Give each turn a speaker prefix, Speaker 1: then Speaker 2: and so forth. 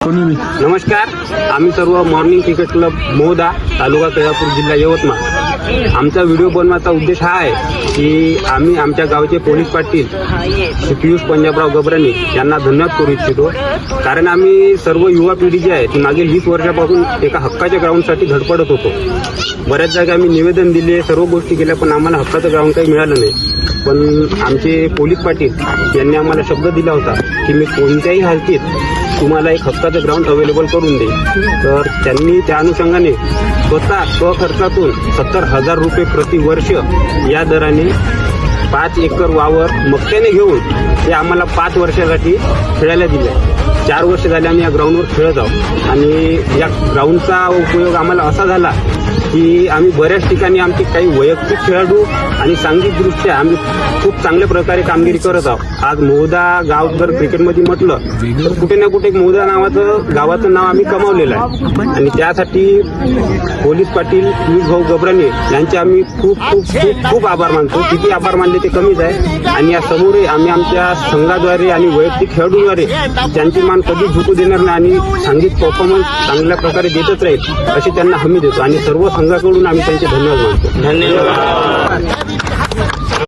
Speaker 1: नमस्कार, आम्ही सर्व मॉर्निंग क्रिकेट क्लब मोहदा, तालुका केळापूर, जिल्हा यवतमाळ. आमचा व्हिडिओ बनवायचा उद्देश हा आहे की आम्ही आमच्या गावचे पोलीस पाटील श्री पियुष पंजाबराव गबराणी यांना धन्यवाद करू इच्छितो. कारण आम्ही सर्व युवा पिढी जी आहे ती मागील 20 वर्षापासून एका हक्काच्या ग्राउंडसाठी धडपडत होतो. बऱ्याच जागा आम्ही निवेदन दिले, सर्व गोष्टी केल्या, पण आम्हाला हक्काचं ग्राउंड काही मिळालं नाही. पण आमचे पोलीस पाटील यांनी आम्हाला शब्द दिला होता की मी कोणत्याही हालतीत तुम्हाला एक हक्काचं ग्राउंड अवेलेबल करून देईल. तर त्यांनी त्या अनुषंगाने स्वतः स्वखर्चातून 70,000 रुपये प्रतिवर्ष या दराने 5 एकर वावर मक्त्याने घेऊन ते आम्हाला 5 वर्षासाठी खेळायला दिले. 4 वर्ष झाले आम्ही या ग्राउंडवर खेळत आहोत. आणि या ग्राउंडचा उपयोग आम्हाला असा झाला की आम्ही बऱ्याच ठिकाणी आमची काही वैयक्तिक खेळाडू आणि सांघिकदृष्ट्या आम्ही खूप चांगल्या प्रकारे कामगिरी करत आहोत. आज मोहदा गाव जर क्रिकेटमध्ये म्हटलं तर कुठे ना कुठे मोहदा नावाचं गावाचं नाव आम्ही कमावलेलं आहे. आणि त्यासाठी पोलीस पाटील पियुष भाऊ गबराणी यांचे आम्ही खूप खूप खूप खूप आभार मानतो. किती आभार मानले ते कमीच आहे. आणि या समोर आम्ही आमच्या संघाद्वारे आणि वैयक्तिक खेळाडूद्वारे त्यांची मान कधीच झुकू देणार नाही आणि सांघिक परफॉर्मन्स चांगल्या प्रकारे देतच राहील अशी त्यांना हमी देतो. आणि सर्व संघाकडून आम्ही त्यांचे धन्यवाद मानतो. धन्यवाद.